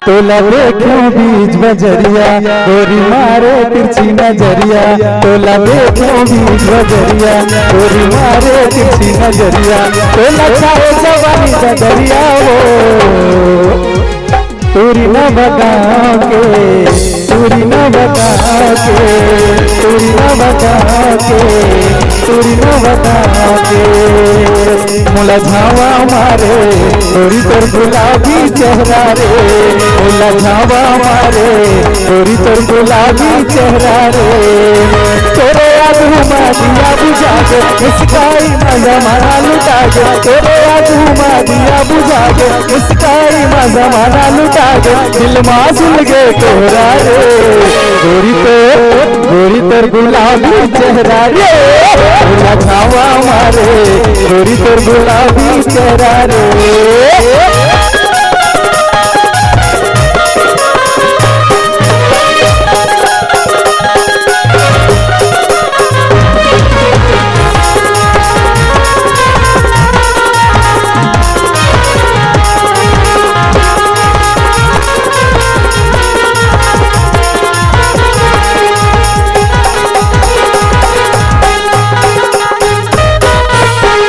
तोला देखो बीच बजरिया गोरी मारे तिरछी नजरिया। तोला देखो बीच बजरिया गोरी मारे तिरछी नजरिया। तोला छाए जवानी बदरिया वो तूरी न बता के तूरी न बता के तूरी न बता के तूरी न बता के मुला झावा मारे तोरी तोर गुलाबी चेहरा रे। मुला झावा मारे तोरी तोर गुलाबी चेहरा रे। तोरे आगू मा दिया बुझा के इसकाई मजा माना लुटा के। तोरे आगू मा दिया बुझा के इसकाई मजा माना लुटा के। दिल मां सुन गे तोरा रे गोरी तोर गुलाबी चेहरा रे। मुला झावा मारे गोरी तोर गुलाबी चेहरा रे।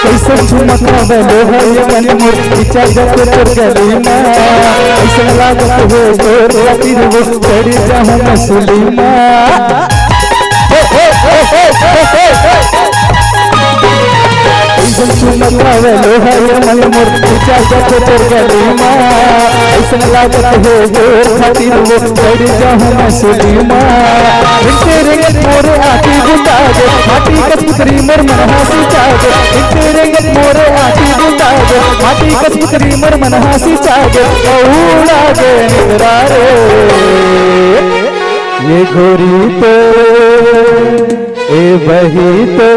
ऐसा झुमका बलो है ये मन मोर विचार जब तोर गली में। ऐसा लागत हो तोर खातिर वो चढ़ जाऊं मैं सुलीमा। ऐसा झुमका बलो है ये मन मोर विचार जब तोर गली में। ऐसा लागत हो तोर खातिर वो चढ़ जाऊं मैं सुलीमा। तेरे मोरे आती बुता दे माटी कसूतरी मोर मन हासी चागे। तेरे मोरे आती बुता दे माटी कसूतरी मोर मन हासी चागे। औला दे निकरा रे ये गोरी तो ए बही तो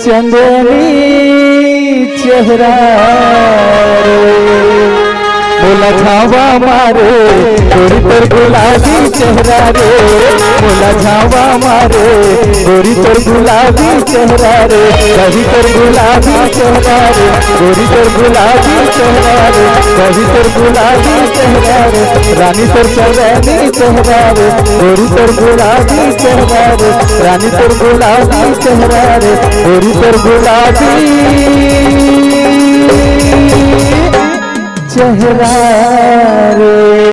चंदनी चेहरा रे। मुला झावा मारे गोरी तोर गुलाबी चेहरा रे। मुला झावा मारे गोरी तोर गुलाबी चेहरा रे। कभी तोर गुलाबी चेहरा रे गोरी तोर गुलाबी चेहरा रे। कभी तोर गुलाबी चेहरा रे रानी तोर चंदनी चेहरा रे। गोरी तोर गुलाबी चेहरा रे रानी तोर गुलाबी चेहरा रे। गोरी तोर गुलाबी चेहरा रे।